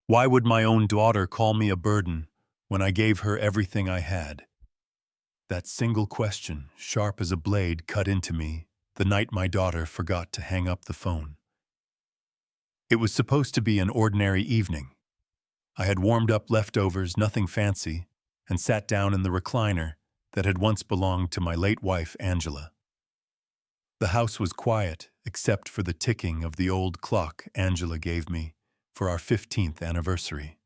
Why would my own daughter call me a burden when I gave her everything I had? That single question, sharp as a blade, cut into me the night my daughter forgot to hang up the phone. It was supposed to be an ordinary evening. I had warmed up leftovers, nothing fancy, and sat down in the recliner that had once belonged to my late wife, Angela. The house was quiet, except for the ticking of the old clock Angela gave me for our 15th anniversary.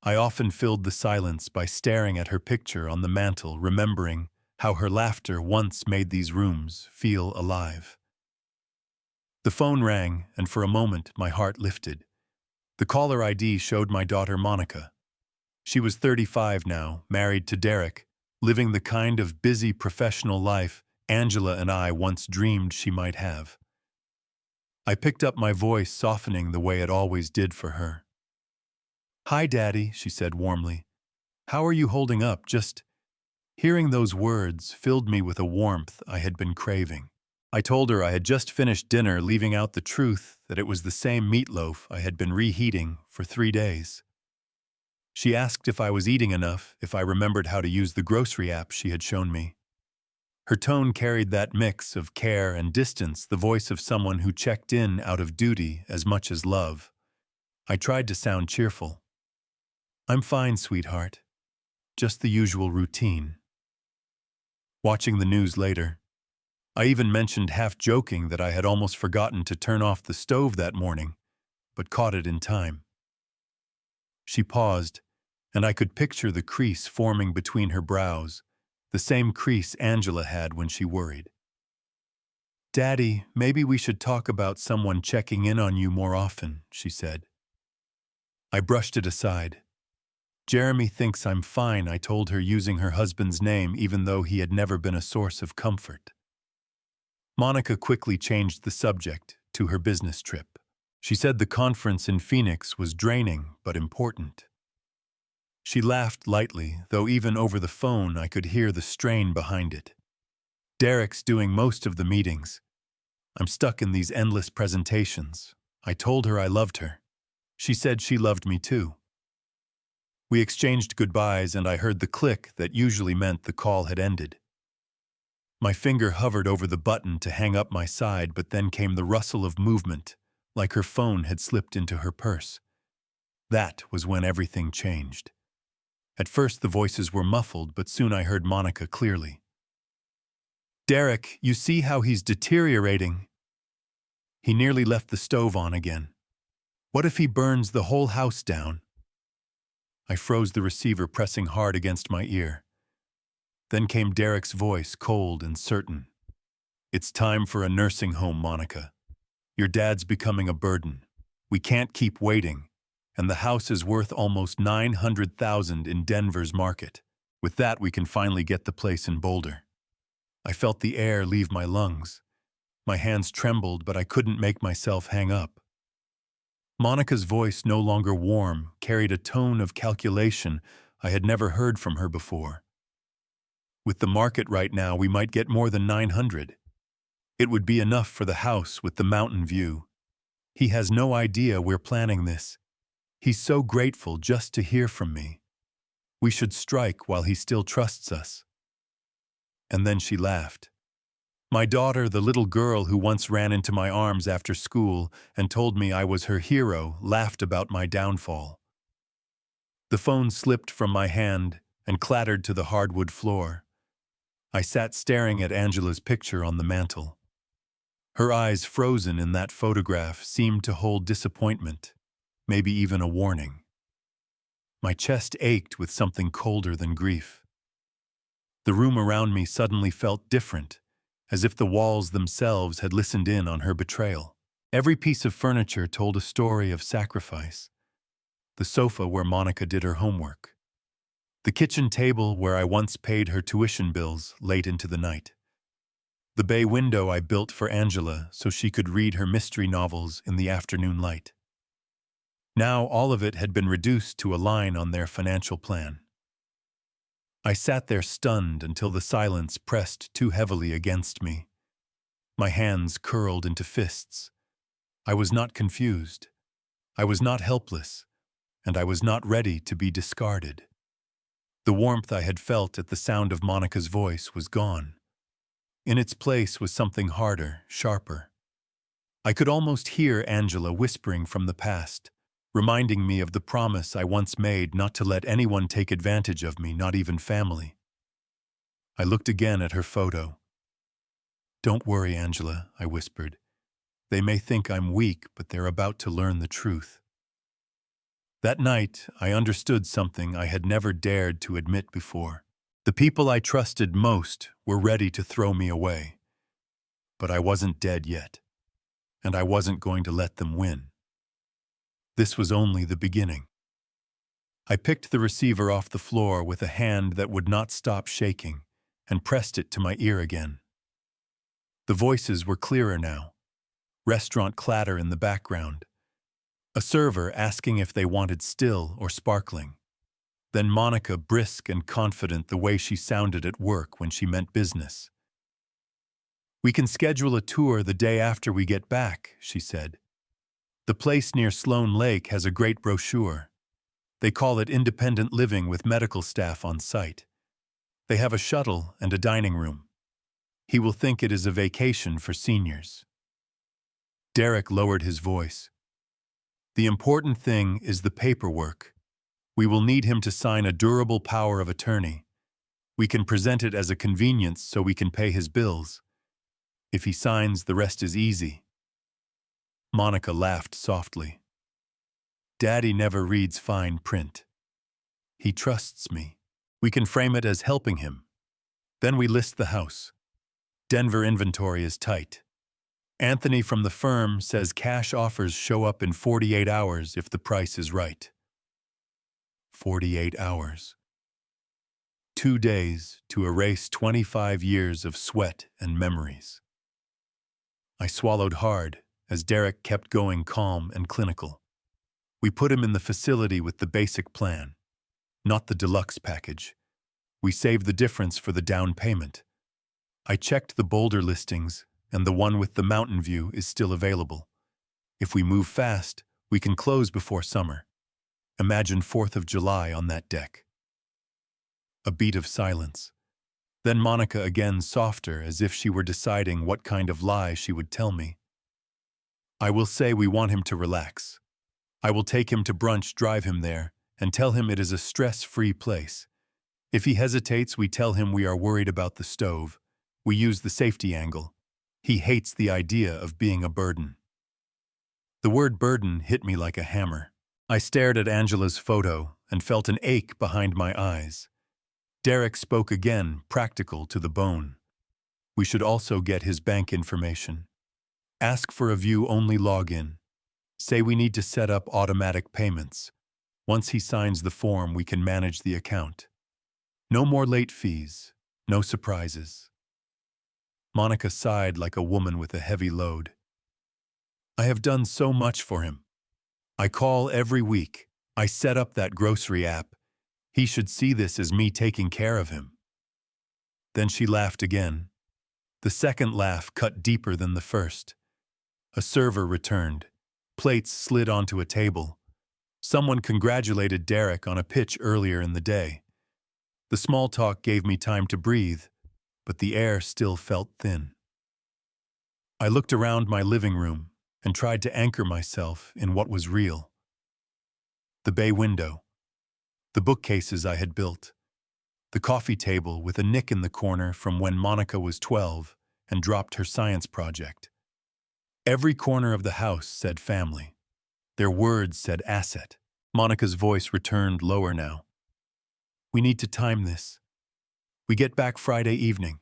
I often filled the silence by staring at her picture on the mantel, remembering how her laughter once made these rooms feel alive. The phone rang, and for a moment my heart lifted. The caller ID showed my daughter Monica. She was 35 now, married to Derek, living the kind of busy professional life Angela and I once dreamed she might have. I picked up my voice, softening the way it always did for her. "Hi, Daddy," she said warmly. "How are you holding up?" Just hearing those words filled me with a warmth I had been craving. I told her I had just finished dinner, leaving out the truth that it was the same meatloaf I had been reheating for 3 days. She asked if I was eating enough, if I remembered how to use the grocery app she had shown me. Her tone carried that mix of care and distance, the voice of someone who checked in out of duty as much as love. I tried to sound cheerful. "I'm fine, sweetheart. Just the usual routine." Watching the news later, I even mentioned half-joking that I had almost forgotten to turn off the stove that morning, but caught it in time. She paused, and I could picture the crease forming between her brows, the same crease Angela had when she worried. "Daddy, maybe we should talk about someone checking in on you more often," she said. I brushed it aside. "Jeremy thinks I'm fine," I told her, using her husband's name even though he had never been a source of comfort. Monica quickly changed the subject to her business trip. She said the conference in Phoenix was draining but important. She laughed lightly, though even over the phone I could hear the strain behind it. "Derek's doing most of the meetings. I'm stuck in these endless presentations." I told her I loved her. She said she loved me too. We exchanged goodbyes, and I heard the click that usually meant the call had ended. My finger hovered over the button to hang up my side, but then came the rustle of movement, like her phone had slipped into her purse. That was when everything changed. At first the voices were muffled, but soon I heard Monica clearly. "Derek, you see how he's deteriorating? He nearly left the stove on again. What if he burns the whole house down?" I froze the receiver, pressing hard against my ear. Then came Derek's voice, cold and certain. "It's time for a nursing home, Monica. Your dad's becoming a burden. We can't keep waiting, and the house is worth almost $900,000 in Denver's market. With that, we can finally get the place in Boulder." I felt the air leave my lungs. My hands trembled, but I couldn't make myself hang up. Monica's voice, no longer warm, carried a tone of calculation I had never heard from her before. "With the market right now, we might get more than 900. It would be enough for the house with the mountain view. He has no idea we're planning this. He's so grateful just to hear from me. We should strike while he still trusts us." And then she laughed. My daughter, the little girl who once ran into my arms after school and told me I was her hero, laughed about my downfall. The phone slipped from my hand and clattered to the hardwood floor. I sat staring at Angela's picture on the mantel. Her eyes, frozen in that photograph, seemed to hold disappointment, maybe even a warning. My chest ached with something colder than grief. The room around me suddenly felt different, as if the walls themselves had listened in on her betrayal. Every piece of furniture told a story of sacrifice. The sofa where Monica did her homework. The kitchen table where I once paid her tuition bills late into the night. The bay window I built for Angela so she could read her mystery novels in the afternoon light. Now all of it had been reduced to a line on their financial plan. I sat there stunned until the silence pressed too heavily against me. My hands curled into fists. I was not confused. I was not helpless. and I was not ready to be discarded. The warmth I had felt at the sound of Monica's voice was gone. In its place was something harder, sharper. I could almost hear Angela whispering from the past, reminding me of the promise I once made not to let anyone take advantage of me, not even family. I looked again at her photo. "Don't worry, Angela," I whispered. "They may think I'm weak, but they're about to learn the truth." That night, I understood something I had never dared to admit before. The people I trusted most were ready to throw me away. But I wasn't dead yet, and I wasn't going to let them win. This was only the beginning. I picked the receiver off the floor with a hand that would not stop shaking and pressed it to my ear again. The voices were clearer now. Restaurant clatter in the background. A server asking if they wanted still or sparkling. Then Monica, brisk and confident the way she sounded at work when she meant business. "We can schedule a tour the day after we get back," she said. "The place near Sloan Lake has a great brochure. They call it independent living with medical staff on site. They have a shuttle and a dining room. He will think it is a vacation for seniors." Derek lowered his voice. "The important thing is the paperwork. We will need him to sign a durable power of attorney. We can present it as a convenience so we can pay his bills. If he signs, the rest is easy." Monica laughed softly. "Daddy never reads fine print. He trusts me. We can frame it as helping him. Then we list the house. Denver inventory is tight. Anthony from the firm says cash offers show up in 48 hours if the price is right." 48 hours. 2 days to erase 25 years of sweat and memories. I swallowed hard as Derek kept going calm and clinical. We put him in the facility with the basic plan, not the deluxe package. We saved the difference for the down payment. I checked the Boulder listings, and the one with the mountain view is still available. If we move fast, we can close before summer. Imagine 4th of July on that deck. A beat of silence. Then Monica again, softer, as if she were deciding what kind of lie she would tell me. "I will say we want him to relax. I will take him to brunch, drive him there, and tell him it is a stress-free place. If he hesitates, we tell him we are worried about the stove. We use the safety angle. He hates the idea of being a burden." The word burden hit me like a hammer. I stared at Angela's photo and felt an ache behind my eyes. Derek spoke again, practical to the bone. We should also get his bank information. Ask for a view-only login. Say we need to set up automatic payments. Once he signs the form, we can manage the account. No more late fees, no surprises. Monica sighed like a woman with a heavy load. "I have done so much for him. I call every week. I set up that grocery app. He should see this as me taking care of him." Then she laughed again. The second laugh cut deeper than the first. A server returned. Plates slid onto a table. Someone congratulated Derek on a pitch earlier in the day. The small talk gave me time to breathe, but the air still felt thin. I looked around my living room and tried to anchor myself in what was real. The bay window, the bookcases I had built, the coffee table with a nick in the corner from when Monica was 12 and dropped her science project. Every corner of the house said family. Their words said asset. Monica's voice returned lower now. "We need to time this. We get back Friday evening.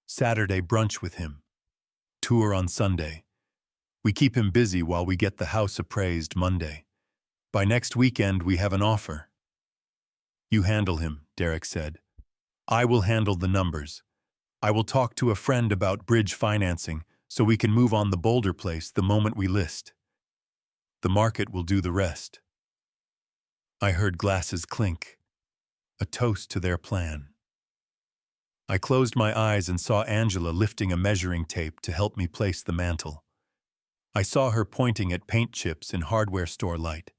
Saturday brunch with him. Tour on Sunday. We keep him busy while we get the house appraised Monday. By next weekend we have an offer." "You handle him," Derek said. "I will handle the numbers. I will talk to a friend about bridge financing so we can move on the Boulder place the moment we list. The market will do the rest." I heard glasses clink. A toast to their plan. I closed my eyes and saw Angela lifting a measuring tape to help me place the mantle. I saw her pointing at paint chips in hardware store light.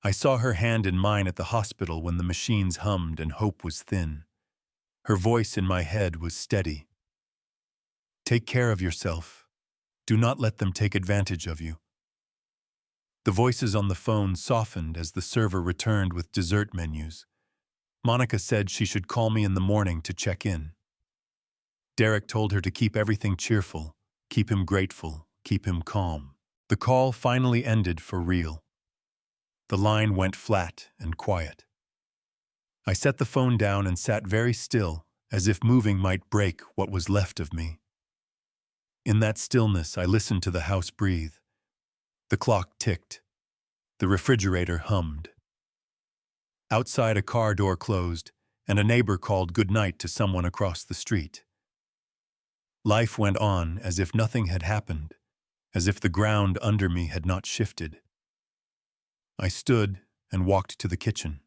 I saw her hand in mine at the hospital when the machines hummed and hope was thin. Her voice in my head was steady. Take care of yourself. Do not let them take advantage of you. The voices on the phone softened as the server returned with dessert menus. Monica said she should call me in the morning to check in. Derek told her to keep everything cheerful, keep him grateful, keep him calm. The call finally ended for real. The line went flat and quiet. I set the phone down and sat very still, as if moving might break what was left of me. In that stillness, I listened to the house breathe. The clock ticked. The refrigerator hummed. Outside, a car door closed, and a neighbor called good night to someone across the street. Life went on as if nothing had happened, as if the ground under me had not shifted. I stood and walked to the kitchen.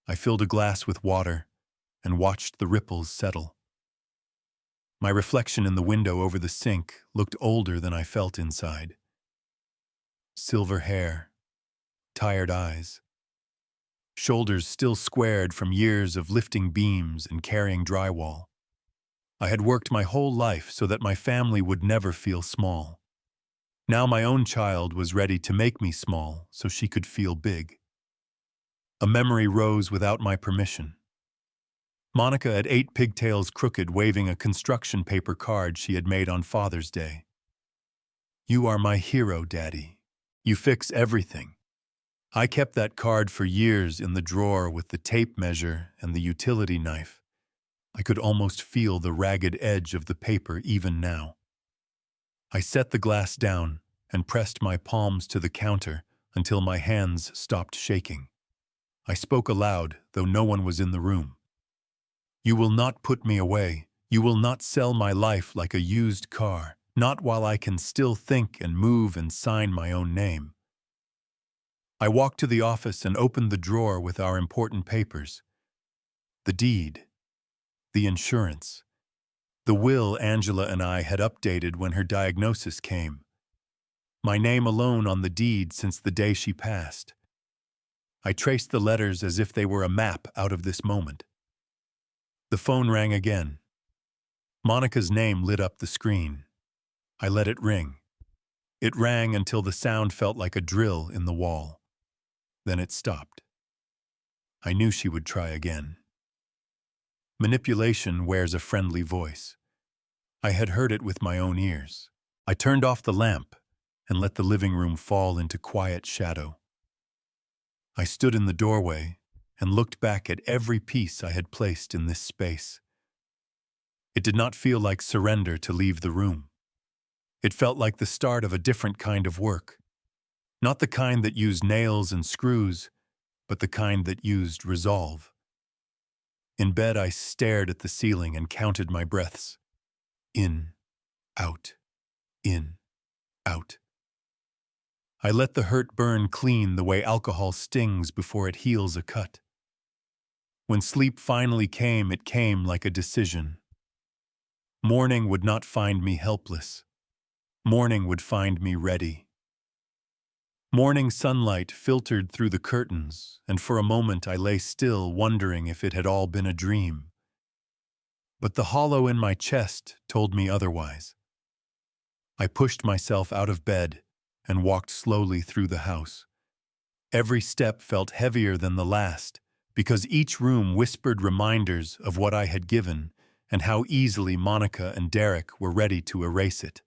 I filled a glass with water and watched the ripples settle. My reflection in the window over the sink looked older than I felt inside. Silver hair, tired eyes, shoulders still squared from years of lifting beams and carrying drywall. I had worked my whole life so that my family would never feel small. Now my own child was ready to make me small so she could feel big. A memory rose without my permission. Monica at 8 pigtails crooked waving a construction paper card she had made on Father's Day. You are my hero, Daddy. You fix everything. I kept that card for years in the drawer with the tape measure and the utility knife. I could almost feel the ragged edge of the paper even now. I set the glass down and pressed my palms to the counter until my hands stopped shaking. I spoke aloud, though no one was in the room. You will not put me away. You will not sell my life like a used car, not while I can still think and move and sign my own name. I walked to the office and opened the drawer with our important papers. The deed, the insurance, the will Angela and I had updated when her diagnosis came. My name alone on the deed since the day she passed. I traced the letters as if they were a map out of this moment. The phone rang again. Monica's name lit up the screen. I let it ring. It rang until the sound felt like a drill in the wall. Then it stopped. I knew she would try again. Manipulation wears a friendly voice. I had heard it with my own ears. I turned off the lamp and let the living room fall into quiet shadow. I stood in the doorway and looked back at every piece I had placed in this space. It did not feel like surrender to leave the room. It felt like the start of a different kind of work. Not the kind that used nails and screws, but the kind that used resolve. In bed, I stared at the ceiling and counted my breaths. In, out, in, out. I let the hurt burn clean the way alcohol stings before it heals a cut. When sleep finally came, it came like a decision. Morning would not find me helpless. Morning would find me ready. Morning sunlight filtered through the curtains, and for a moment I lay still, wondering if it had all been a dream. But the hollow in my chest told me otherwise. I pushed myself out of bed and walked slowly through the house. Every step felt heavier than the last, because each room whispered reminders of what I had given and how easily Monica and Derek were ready to erase it.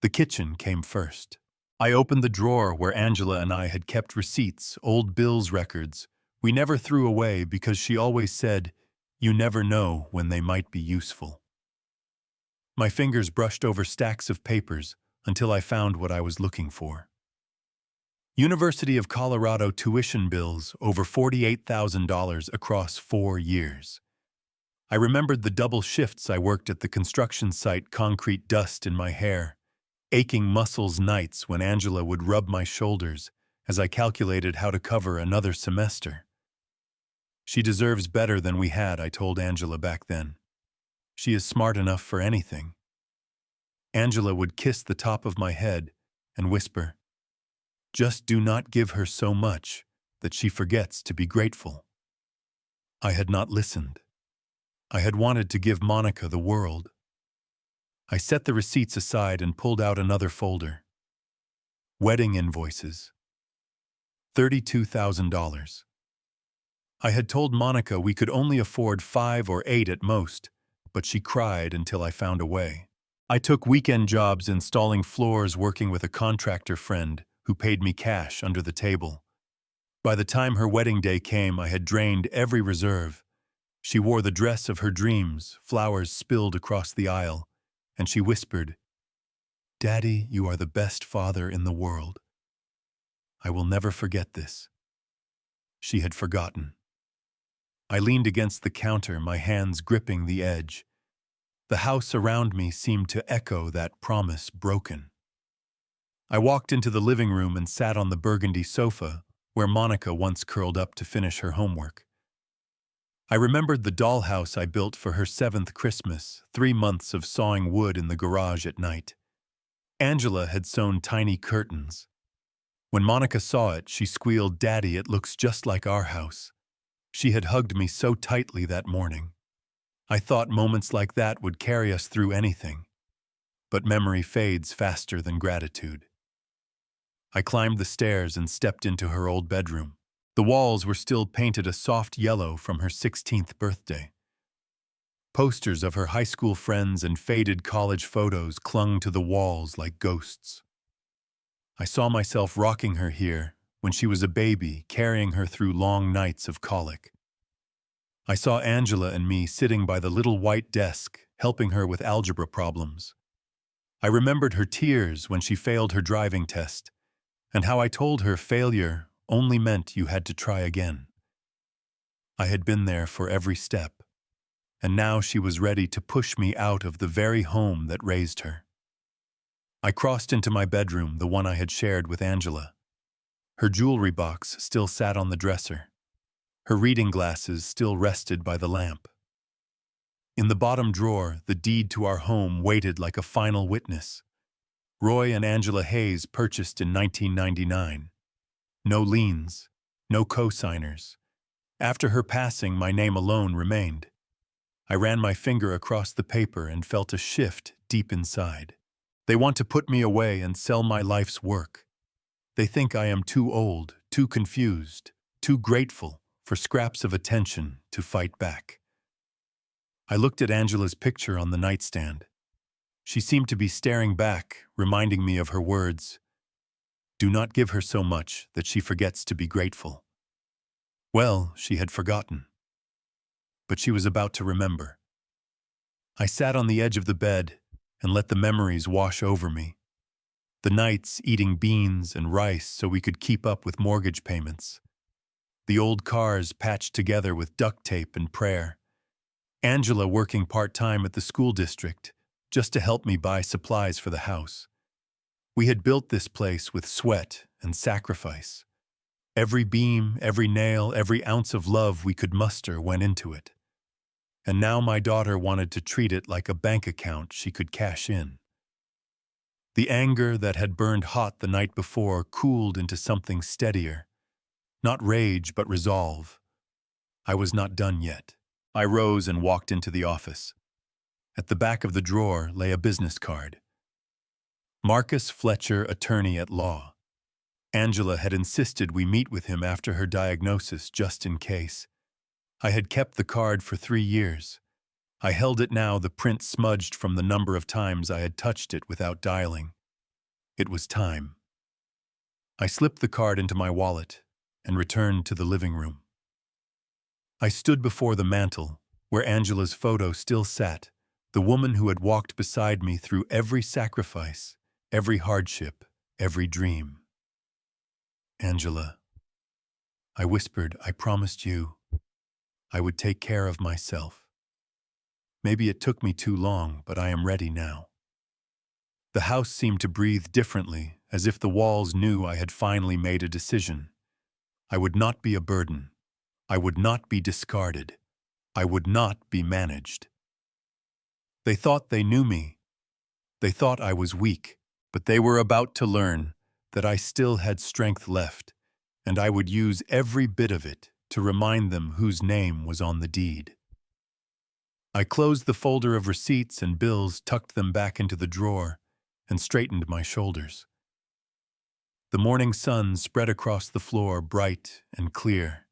The kitchen came first. I opened the drawer where Angela and I had kept receipts, old bills records we never threw away because she always said, "You never know when they might be useful." My fingers brushed over stacks of papers until I found what I was looking for. University of Colorado tuition bills over $48,000 across 4 years. I remembered the double shifts I worked at the construction site, concrete dust in my hair, aching muscles nights when Angela would rub my shoulders as I calculated how to cover another semester. She deserves better than we had, I told Angela back then. She is smart enough for anything. Angela would kiss the top of my head and whisper, Just do not give her so much that she forgets to be grateful. I had not listened. I had wanted to give Monica the world. I set the receipts aside and pulled out another folder. Wedding invoices. $32,000. I had told Monica we could only afford 5 or 8 at most, but she cried until I found a way. I took weekend jobs installing floors, working with a contractor friend who paid me cash under the table. By the time her wedding day came, I had drained every reserve. She wore the dress of her dreams, flowers spilled across the aisle, and she whispered, "Daddy, you are the best father in the world." I will never forget this. She had forgotten. I leaned against the counter, my hands gripping the edge. The house around me seemed to echo that promise broken. I walked into the living room and sat on the burgundy sofa where Monica once curled up to finish her homework. I remembered the dollhouse I built for her 7th Christmas, 3 months of sawing wood in the garage at night. Angela had sewn tiny curtains. When Monica saw it, she squealed, "Daddy, it looks just like our house." She had hugged me so tightly that morning. I thought moments like that would carry us through anything. But memory fades faster than gratitude. I climbed the stairs and stepped into her old bedroom. The walls were still painted a soft yellow from her 16th birthday. Posters of her high school friends and faded college photos clung to the walls like ghosts. I saw myself rocking her here when she was a baby, carrying her through long nights of colic. I saw Angela and me sitting by the little white desk, helping her with algebra problems. I remembered her tears when she failed her driving test, and how I told her failure only meant you had to try again. I had been there for every step, and now she was ready to push me out of the very home that raised her. I crossed into my bedroom, the one I had shared with Angela. Her jewelry box still sat on the dresser. Her reading glasses still rested by the lamp. In the bottom drawer, the deed to our home waited like a final witness. Roy and Angela Hayes purchased in 1999. No liens, no co-signers. After her passing, my name alone remained. I ran my finger across the paper and felt a shift deep inside. They want to put me away and sell my life's work. They think I am too old, too confused, too grateful for scraps of attention to fight back. I looked at Angela's picture on the nightstand. She seemed to be staring back, reminding me of her words. Do not give her so much that she forgets to be grateful. Well, she had forgotten. But she was about to remember. I sat on the edge of the bed and let the memories wash over me. The nights eating beans and rice so we could keep up with mortgage payments. The old cars patched together with duct tape and prayer. Angela working part-time at the school district just to help me buy supplies for the house. We had built this place with sweat and sacrifice. Every beam, every nail, every ounce of love we could muster went into it. And now my daughter wanted to treat it like a bank account she could cash in. The anger that had burned hot the night before cooled into something steadier. Not rage, but resolve. I was not done yet. I rose and walked into the office. At the back of the drawer lay a business card. Marcus Fletcher, attorney at law. Angela had insisted we meet with him after her diagnosis, just in case. I had kept the card for 3 years. I held it now, the print smudged from the number of times I had touched it without dialing. It was time. I slipped the card into my wallet and returned to the living room. I stood before the mantel, where Angela's photo still sat, the woman who had walked beside me through every sacrifice, every hardship, every dream. Angela, I whispered, I promised you I would take care of myself. Maybe it took me too long, but I am ready now. The house seemed to breathe differently, as if the walls knew I had finally made a decision. I would not be a burden. I would not be discarded. I would not be managed. They thought they knew me. They thought I was weak, but they were about to learn that I still had strength left, and I would use every bit of it to remind them whose name was on the deed. I closed the folder of receipts and bills, tucked them back into the drawer, and straightened my shoulders. The morning sun spread across the floor, bright and clear.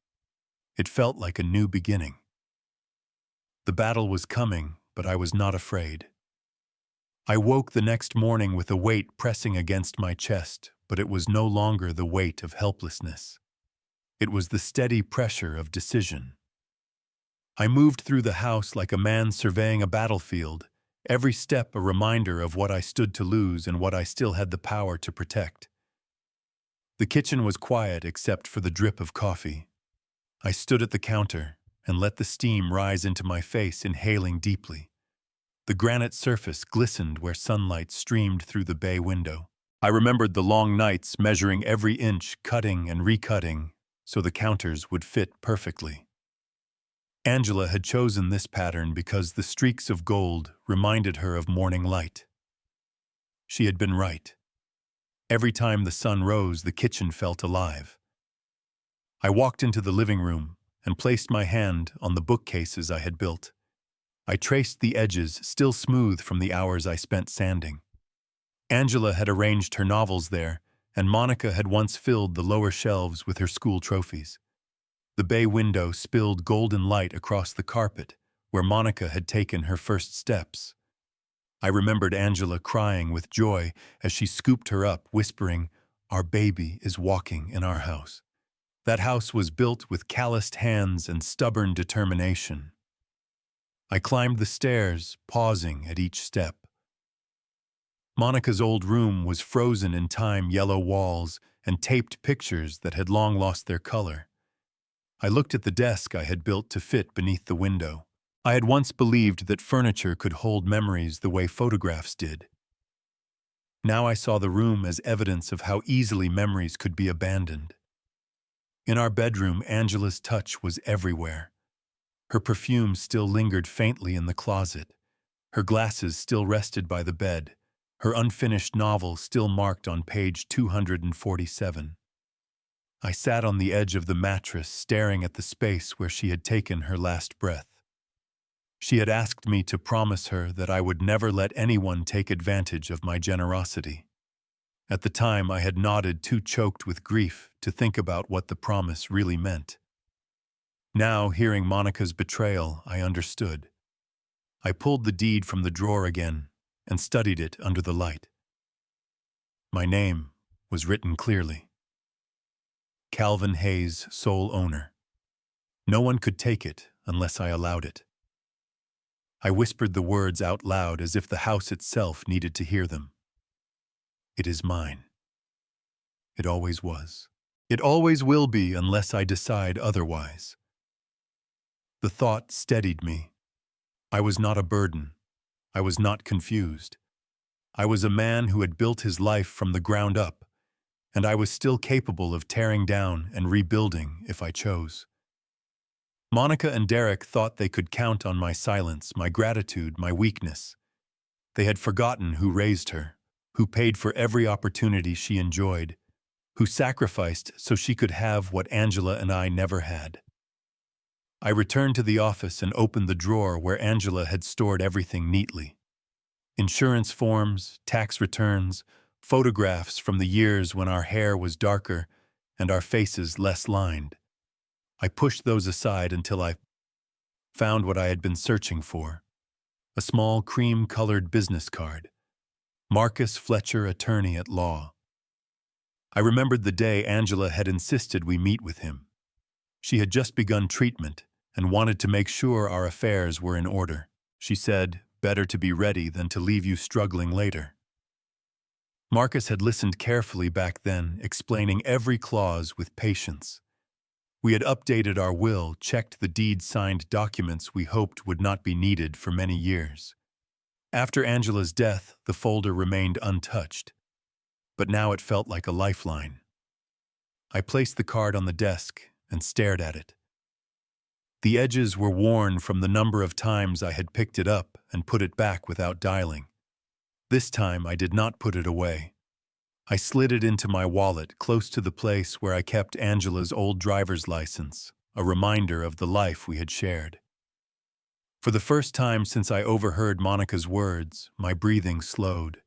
It felt like a new beginning. The battle was coming, but I was not afraid. I woke the next morning with a weight pressing against my chest, but it was no longer the weight of helplessness. It was the steady pressure of decision. I moved through the house like a man surveying a battlefield, every step a reminder of what I stood to lose and what I still had the power to protect. The kitchen was quiet except for the drip of coffee. I stood at the counter and let the steam rise into my face, inhaling deeply. The granite surface glistened where sunlight streamed through the bay window. I remembered the long nights measuring every inch, cutting and recutting, so the counters would fit perfectly. Angela had chosen this pattern because the streaks of gold reminded her of morning light. She had been right. Every time the sun rose, the kitchen felt alive. I walked into the living room and placed my hand on the bookcases I had built. I traced the edges, still smooth from the hours I spent sanding. Angela had arranged her novels there, and Monica had once filled the lower shelves with her school trophies. The bay window spilled golden light across the carpet, where Monica had taken her first steps. I remembered Angela crying with joy as she scooped her up, whispering, "Our baby is walking in our house." That house was built with calloused hands and stubborn determination. I climbed the stairs, pausing at each step. Monica's old room was frozen in time, yellow walls and taped pictures that had long lost their color. I looked at the desk I had built to fit beneath the window. I had once believed that furniture could hold memories the way photographs did. Now I saw the room as evidence of how easily memories could be abandoned. In our bedroom, Angela's touch was everywhere. Her perfume still lingered faintly in the closet. Her glasses still rested by the bed. Her unfinished novel still marked on page 247. I sat on the edge of the mattress, staring at the space where she had taken her last breath. She had asked me to promise her that I would never let anyone take advantage of my generosity. At the time, I had nodded, too choked with grief to think about what the promise really meant. Now, hearing Monica's betrayal, I understood. I pulled the deed from the drawer again and studied it under the light. My name was written clearly. Calvin Hayes, sole owner. No one could take it unless I allowed it. I whispered the words out loud as if the house itself needed to hear them. It is mine. It always was. It always will be unless I decide otherwise. The thought steadied me. I was not a burden. I was not confused. I was a man who had built his life from the ground up, and I was still capable of tearing down and rebuilding if I chose. Monica and Derek thought they could count on my silence, my gratitude, my weakness. They had forgotten who raised her, who paid for every opportunity she enjoyed, who sacrificed so she could have what Angela and I never had. I returned to the office and opened the drawer where Angela had stored everything neatly. Insurance forms, tax returns, photographs from the years when our hair was darker and our faces less lined. I pushed those aside until I found what I had been searching for: a small cream-colored business card. Marcus Fletcher, attorney at law. I remembered the day Angela had insisted we meet with him. She had just begun treatment and wanted to make sure our affairs were in order. She said, "Better to be ready than to leave you struggling later." Marcus had listened carefully back then, explaining every clause with patience. We had updated our will, checked the deed-signed documents we hoped would not be needed for many years. After Angela's death, the folder remained untouched, but now it felt like a lifeline. I placed the card on the desk and stared at it. The edges were worn from the number of times I had picked it up and put it back without dialing. This time I did not put it away. I slid it into my wallet close to the place where I kept Angela's old driver's license, a reminder of the life we had shared. For the first time since I overheard Monica's words, my breathing slowed.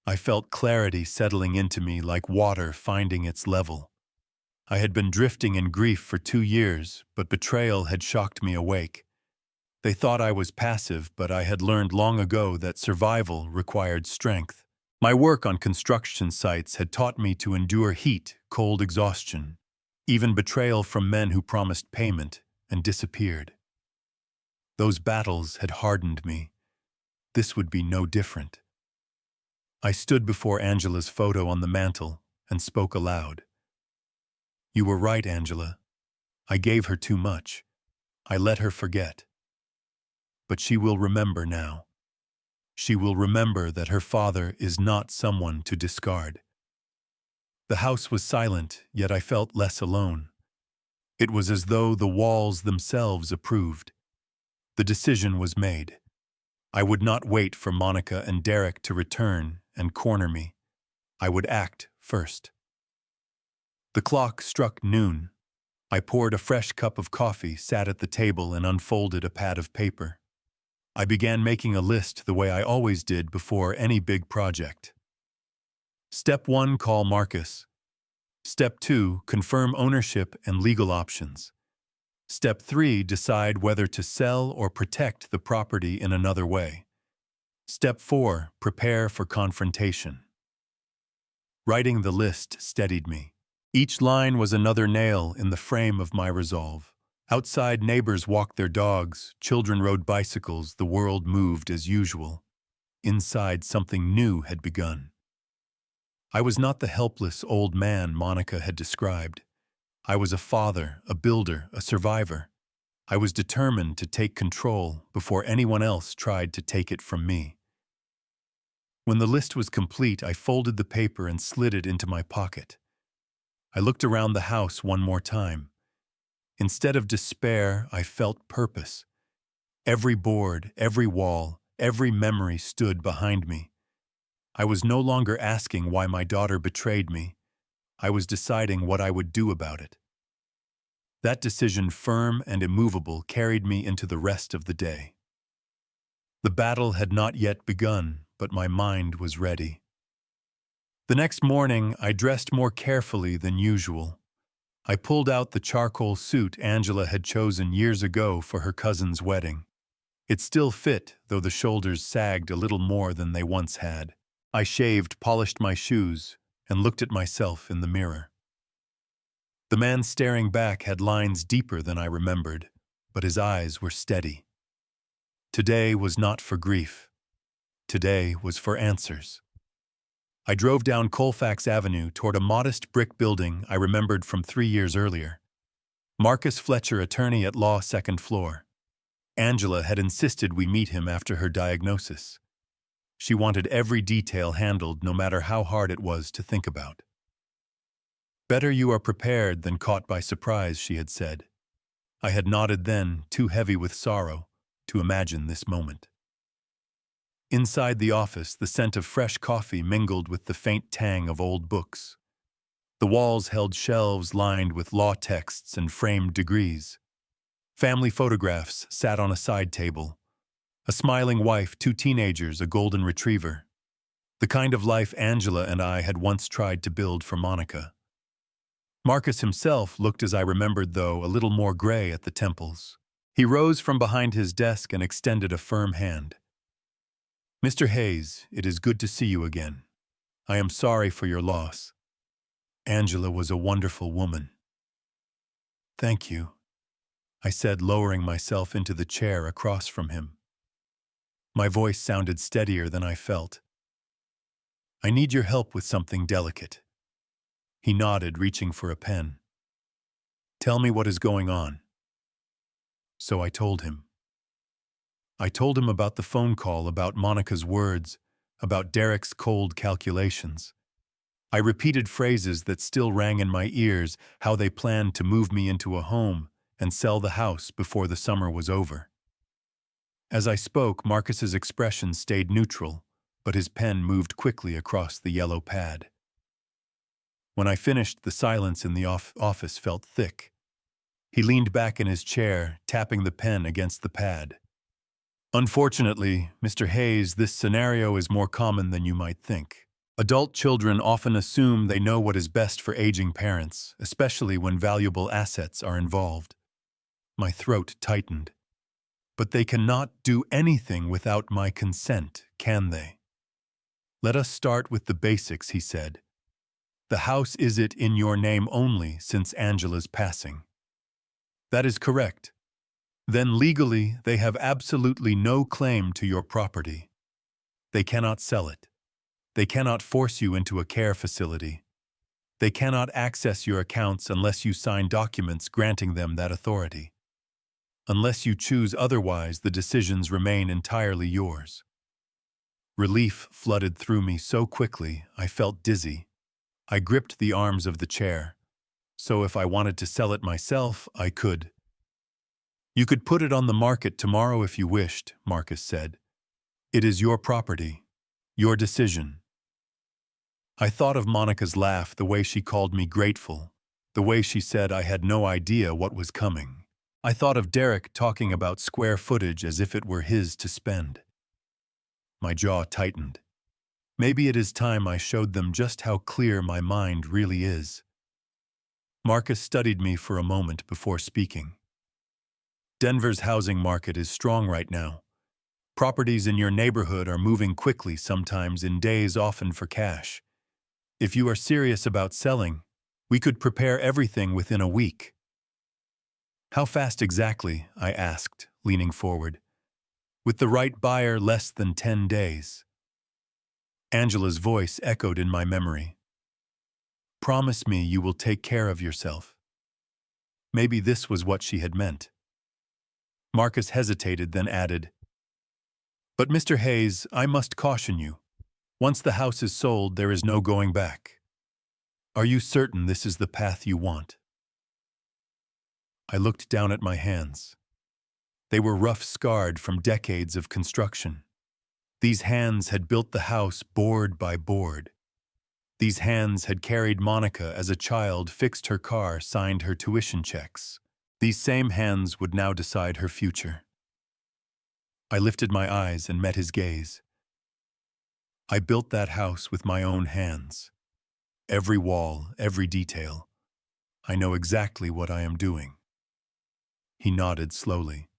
I felt clarity settling into me like water finding its level. I had been drifting in grief for 2 years, but betrayal had shocked me awake. They thought I was passive, but I had learned long ago that survival required strength. My work on construction sites had taught me to endure heat, cold exhaustion, even betrayal from men who promised payment and disappeared. Those battles had hardened me. This would be no different. I stood before Angela's photo on the mantel and spoke aloud. You were right, Angela. I gave her too much. I let her forget. But she will remember now. She will remember that her father is not someone to discard. The house was silent, yet I felt less alone. It was as though the walls themselves approved. The decision was made. I would not wait for Monica and Derek to return and corner me. I would act first. The clock struck noon. I poured a fresh cup of coffee, sat at the table, and unfolded a pad of paper. I began making a list the way I always did before any big project. Step 1, call Marcus. Step 2, confirm ownership and legal options. Step 3, decide whether to sell or protect the property in another way. Step 4, prepare for confrontation. Writing the list steadied me. Each line was another nail in the frame of my resolve. Outside, neighbors walked their dogs, children rode bicycles, the world moved as usual. Inside, something new had begun. I was not the helpless old man Monica had described. I was a father, a builder, a survivor. I was determined to take control before anyone else tried to take it from me. When the list was complete, I folded the paper and slid it into my pocket. I looked around the house one more time. Instead of despair, I felt purpose. Every board, every wall, every memory stood behind me. I was no longer asking why my daughter betrayed me. I was deciding what I would do about it. That decision, firm and immovable, carried me into the rest of the day. The battle had not yet begun, but my mind was ready. The next morning, I dressed more carefully than usual. I pulled out the charcoal suit Angela had chosen years ago for her cousin's wedding. It still fit, though the shoulders sagged a little more than they once had. I shaved, polished my shoes, and looked at myself in the mirror. The man staring back had lines deeper than I remembered, but his eyes were steady. Today was not for grief. Today was for answers. I drove down Colfax Avenue toward a modest brick building I remembered from 3 years earlier. Marcus Fletcher, attorney at law, second floor. Angela had insisted we meet him after her diagnosis. She wanted every detail handled, no matter how hard it was to think about. Better you are prepared than caught by surprise, she had said. I had nodded then, too heavy with sorrow to imagine this moment. Inside the office, the scent of fresh coffee mingled with the faint tang of old books. The walls held shelves lined with law texts and framed degrees. Family photographs sat on a side table. A smiling wife, 2 teenagers, a golden retriever. The kind of life Angela and I had once tried to build for Monica. Marcus himself looked, as I remembered, though, a little more gray at the temples. He rose from behind his desk and extended a firm hand. Mr. Hayes, it is good to see you again. I am sorry for your loss. Angela was a wonderful woman. Thank you, I said, lowering myself into the chair across from him. My voice sounded steadier than I felt. I need your help with something delicate. He nodded, reaching for a pen. Tell me what is going on. So I told him. I told him about the phone call, about Monica's words, about Derek's cold calculations. I repeated phrases that still rang in my ears, how they planned to move me into a home and sell the house before the summer was over. As I spoke, Marcus's expression stayed neutral, but his pen moved quickly across the yellow pad. When I finished, the silence in the office felt thick. He leaned back in his chair, tapping the pen against the pad. Unfortunately, Mr. Hayes, this scenario is more common than you might think. Adult children often assume they know what is best for aging parents, especially when valuable assets are involved. My throat tightened. But they cannot do anything without my consent, can they? Let us start with the basics, he said. The house is it in your name only since Angela's passing? That is correct. Then legally, they have absolutely no claim to your property. They cannot sell it. They cannot force you into a care facility. They cannot access your accounts unless you sign documents granting them that authority. Unless you choose otherwise, the decisions remain entirely yours. Relief flooded through me so quickly, I felt dizzy. I gripped the arms of the chair. So if I wanted to sell it myself, I could. You could put it on the market tomorrow if you wished, Marcus said. It is your property, your decision. I thought of Monica's laugh, the way she called me grateful, the way she said I had no idea what was coming. I thought of Derek talking about square footage as if it were his to spend. My jaw tightened. Maybe it is time I showed them just how clear my mind really is. Marcus studied me for a moment before speaking. Denver's housing market is strong right now. Properties in your neighborhood are moving quickly, sometimes in days, often for cash. If you are serious about selling, we could prepare everything within a week. How fast exactly? I asked, leaning forward. With the right buyer, less than 10 days. Angela's voice echoed in my memory. Promise me you will take care of yourself. Maybe this was what she had meant. Marcus hesitated, then added, But Mr. Hayes, I must caution you. Once the house is sold, there is no going back. Are you certain this is the path you want? I looked down at my hands. They were rough, scarred from decades of construction. These hands had built the house board by board. These hands had carried Monica as a child, fixed her car, signed her tuition checks. These same hands would now decide her future. I lifted my eyes and met his gaze. I built that house with my own hands. Every wall, every detail. I know exactly what I am doing. He nodded slowly.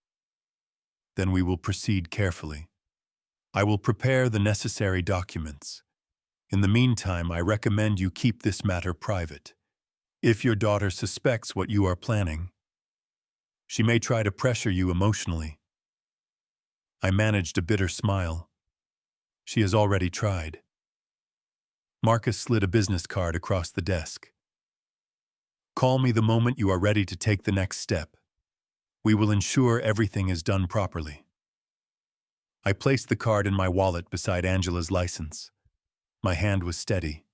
Then we will proceed carefully. I will prepare the necessary documents. In the meantime, I recommend you keep this matter private. If your daughter suspects what you are planning, she may try to pressure you emotionally. I managed a bitter smile. She has already tried. Marcus slid a business card across the desk. Call me the moment you are ready to take the next step. We will ensure everything is done properly. I placed the card in my wallet beside Angela's license. My hand was steady.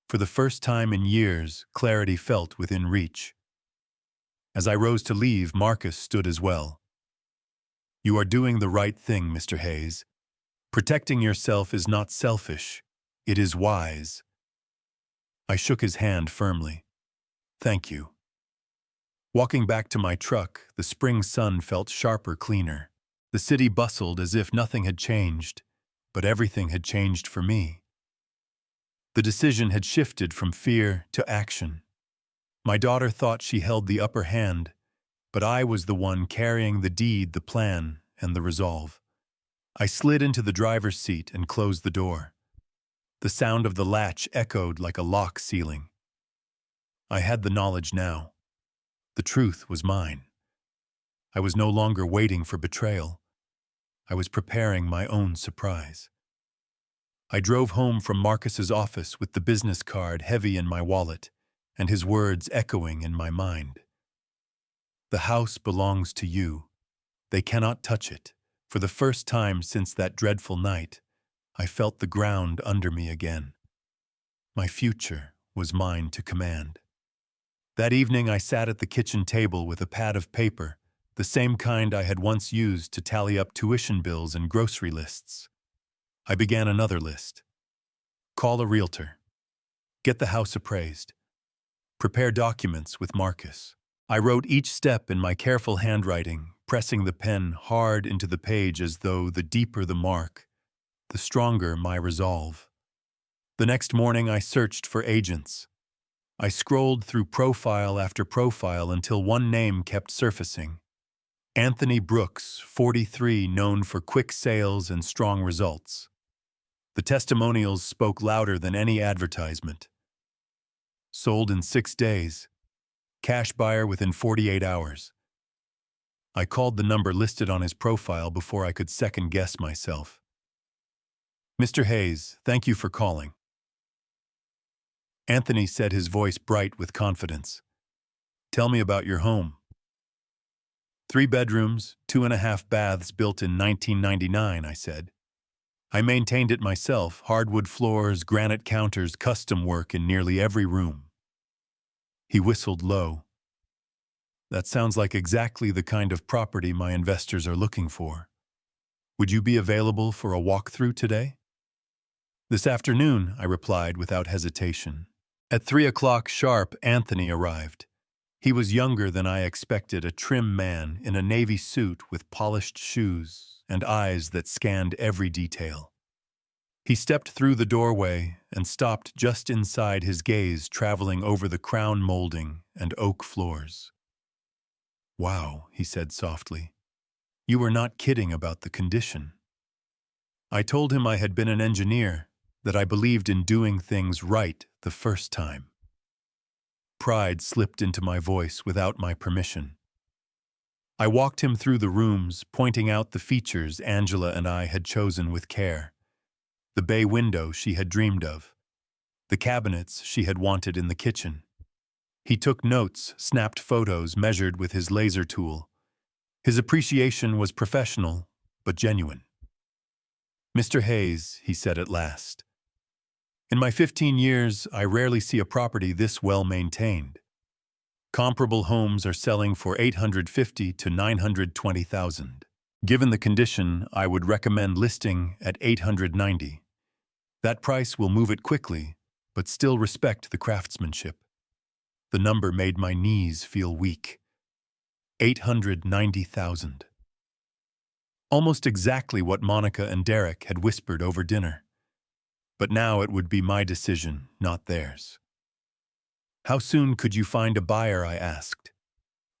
For the first time in years, clarity felt within reach. As I rose to leave, Marcus stood as well. You are doing the right thing, Mr. Hayes. Protecting yourself is not selfish. It is wise. I shook his hand firmly. Thank you. Walking back to my truck, the spring sun felt sharper, cleaner. The city bustled as if nothing had changed, but everything had changed for me. The decision had shifted from fear to action. My daughter thought she held the upper hand, but I was the one carrying the deed, the plan, and the resolve. I slid into the driver's seat and closed the door. The sound of the latch echoed like a lock sealing. I had the knowledge now. The truth was mine. I was no longer waiting for betrayal. I was preparing my own surprise. I drove home from Marcus's office with the business card heavy in my wallet and his words echoing in my mind. The house belongs to you. They cannot touch it. For the first time since that dreadful night, I felt the ground under me again. My future was mine to command. That evening I sat at the kitchen table with a pad of paper, the same kind I had once used to tally up tuition bills and grocery lists. I began another list. Call a realtor. Get the house appraised. Prepare documents with Marcus. I wrote each step in my careful handwriting, pressing the pen hard into the page as though the deeper the mark, the stronger my resolve. The next morning I searched for agents. I scrolled through profile after profile until one name kept surfacing. Anthony Brooks, 43, known for quick sales and strong results. The testimonials spoke louder than any advertisement. Sold in 6 days. Cash buyer within 48 hours. I called the number listed on his profile before I could second-guess myself. Mr. Hayes, thank you for calling. Anthony said, his voice bright with confidence. Tell me about your home. 3 bedrooms, 2.5 baths, built in 1999, I said. I maintained it myself, hardwood floors, granite counters, custom work in nearly every room. He whistled low. That sounds like exactly the kind of property my investors are looking for. Would you be available for a walkthrough today? This afternoon, I replied without hesitation. At 3 o'clock sharp, Anthony arrived. He was younger than I expected, a trim man in a navy suit with polished shoes and eyes that scanned every detail. He stepped through the doorway and stopped just inside, his gaze traveling over the crown molding and oak floors. Wow, he said softly. You were not kidding about the condition. I told him I had been an engineer, that I believed in doing things right the first time. Pride slipped into my voice without my permission. I walked him through the rooms, pointing out the features Angela and I had chosen with care. The bay window she had dreamed of. The cabinets she had wanted in the kitchen. He took notes, snapped photos, measured with his laser tool. His appreciation was professional, but genuine. Mr. Hayes, he said at last. In my 15 years, I rarely see a property this well maintained. Comparable homes are selling for $850,000 to $920,000. Given the condition, I would recommend listing at $890,000. That price will move it quickly, but still respect the craftsmanship. The number made my knees feel weak. $890,000. Almost exactly what Monica and Derek had whispered over dinner. But now it would be my decision, not theirs. How soon could you find a buyer, I asked.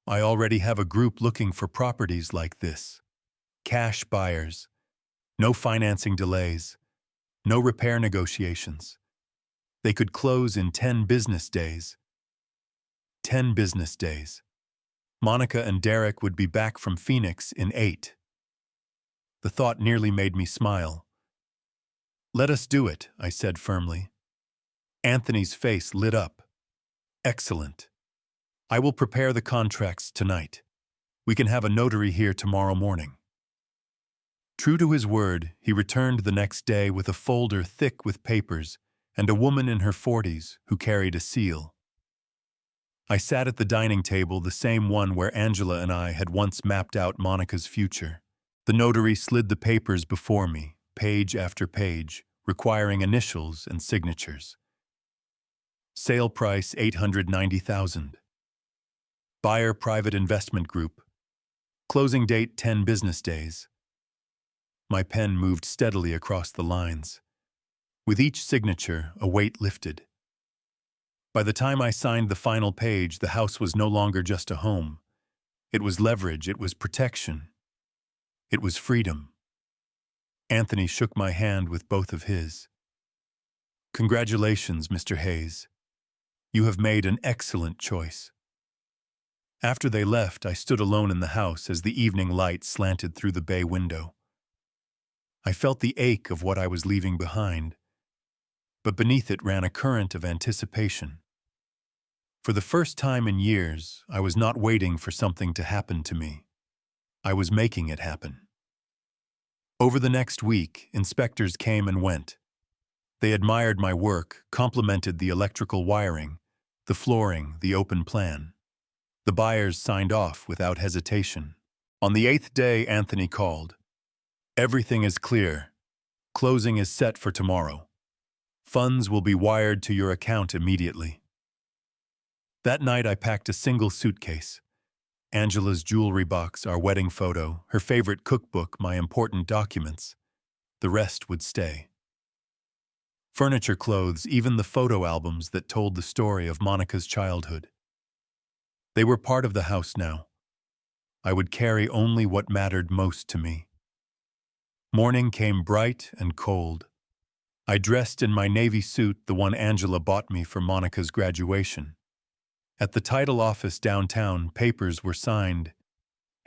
I already have a group looking for properties like this. Cash buyers. No financing delays. No repair negotiations. They could close in 10 business days. 10 business days. Monica and Derek would be back from Phoenix in 8. The thought nearly made me smile. Let us do it, I said firmly. Anthony's face lit up. Excellent. I will prepare the contracts tonight. We can have a notary here tomorrow morning. True to his word, he returned the next day with a folder thick with papers and a woman in her 40s who carried a seal. I sat at the dining table, the same one where Angela and I had once mapped out Monica's future. The notary slid the papers before me, page after page, requiring initials and signatures. Sale price $890,000. Buyer private investment group. Closing date 10 business days. My pen moved steadily across the lines. With each signature, a weight lifted. By the time I signed the final page, the house was no longer just a home. It was leverage, it was protection. It was freedom. Anthony shook my hand with both of his. Congratulations, Mr. Hayes. You have made an excellent choice. After they left, I stood alone in the house as the evening light slanted through the bay window. I felt the ache of what I was leaving behind, but beneath it ran a current of anticipation. For the first time in years, I was not waiting for something to happen to me. I was making it happen. Over the next week, inspectors came and went. They admired my work, complimented the electrical wiring, the flooring, the open plan. The buyers signed off without hesitation. On the 8th day, Anthony called. Everything is clear. Closing is set for tomorrow. Funds will be wired to your account immediately. That night I packed a single suitcase. Angela's jewelry box, our wedding photo, her favorite cookbook, my important documents. The rest would stay. Furniture, clothes, even the photo albums that told the story of Monica's childhood. They were part of the house now. I would carry only what mattered most to me. Morning came bright and cold. I dressed in my navy suit, the one Angela bought me for Monica's graduation. At the title office downtown, papers were signed.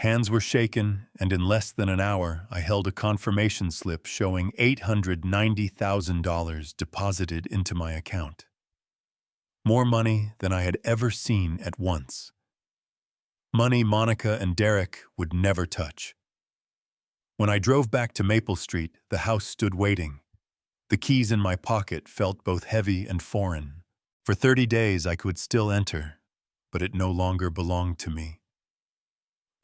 Hands were shaken, and in less than an hour, I held a confirmation slip showing $890,000 deposited into my account. More money than I had ever seen at once. Money Monica and Derek would never touch. When I drove back to Maple Street, the house stood waiting. The keys in my pocket felt both heavy and foreign. For 30 days I could still enter, but it no longer belonged to me.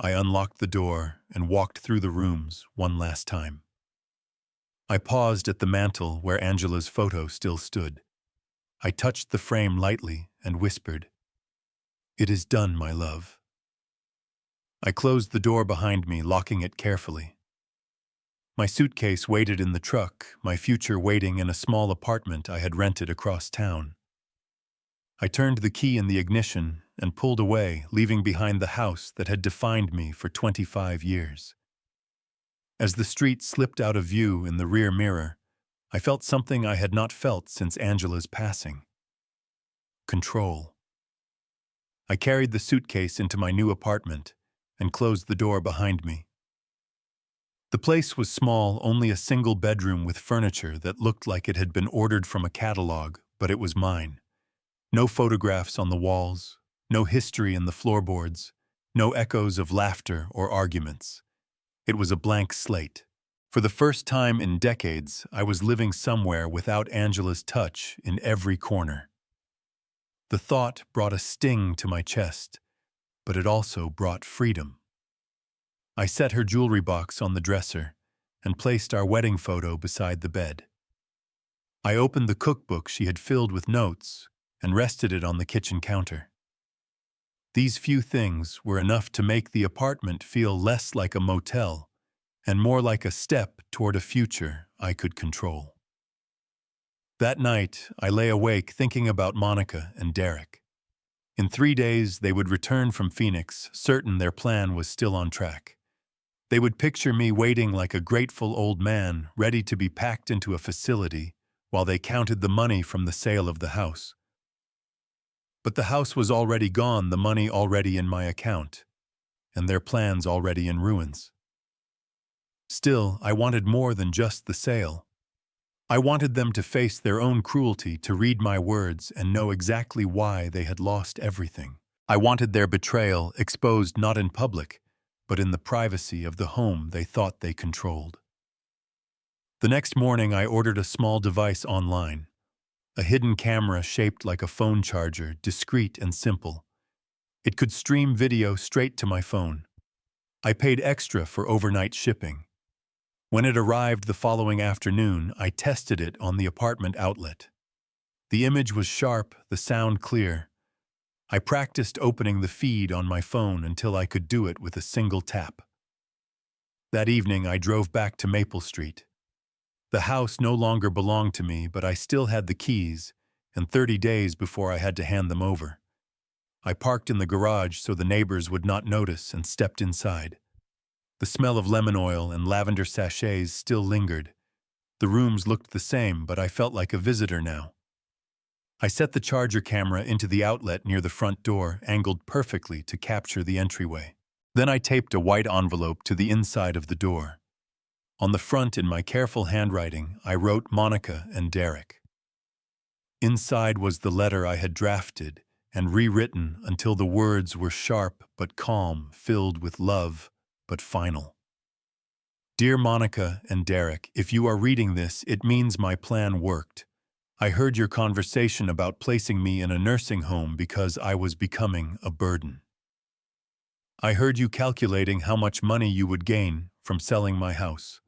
I unlocked the door and walked through the rooms one last time. I paused at the mantel where Angela's photo still stood. I touched the frame lightly and whispered, "It is done, my love." I closed the door behind me, locking it carefully. My suitcase waited in the truck, my future waiting in a small apartment I had rented across town. I turned the key in the ignition and pulled away, leaving behind the house that had defined me for 25 years. As the street slipped out of view in the rear mirror, I felt something I had not felt since Angela's passing. Control. I carried the suitcase into my new apartment and closed the door behind me. The place was small, only a single bedroom with furniture that looked like it had been ordered from a catalog, but it was mine. No photographs on the walls, no history in the floorboards, no echoes of laughter or arguments. It was a blank slate. For the first time in decades, I was living somewhere without Angela's touch in every corner. The thought brought a sting to my chest, but it also brought freedom. I set her jewelry box on the dresser and placed our wedding photo beside the bed. I opened the cookbook she had filled with notes and rested it on the kitchen counter. These few things were enough to make the apartment feel less like a motel and more like a step toward a future I could control. That night, I lay awake thinking about Monica and Derek. In 3 days, they would return from Phoenix, certain their plan was still on track. They would picture me waiting like a grateful old man, ready to be packed into a facility, while they counted the money from the sale of the house. But the house was already gone, the money already in my account, and their plans already in ruins. Still, I wanted more than just the sale. I wanted them to face their own cruelty, to read my words and know exactly why they had lost everything. I wanted their betrayal exposed not in public, but in the privacy of the home they thought they controlled. The next morning, I ordered a small device online. A hidden camera shaped like a phone charger, discreet and simple. It could stream video straight to my phone. I paid extra for overnight shipping. When it arrived the following afternoon, I tested it on the apartment outlet. The image was sharp, the sound clear. I practiced opening the feed on my phone until I could do it with a single tap. That evening, I drove back to Maple Street. The house no longer belonged to me, but I still had the keys, and 30 days before I had to hand them over. I parked in the garage so the neighbors would not notice and stepped inside. The smell of lemon oil and lavender sachets still lingered. The rooms looked the same, but I felt like a visitor now. I set the charger camera into the outlet near the front door, angled perfectly to capture the entryway. Then I taped a white envelope to the inside of the door. On the front, in my careful handwriting, I wrote Monica and Derek. Inside was the letter I had drafted and rewritten until the words were sharp but calm, filled with love but final. Dear Monica and Derek, if you are reading this, it means my plan worked. I heard your conversation about placing me in a nursing home because I was becoming a burden. I heard you calculating how much money you would gain from selling my house.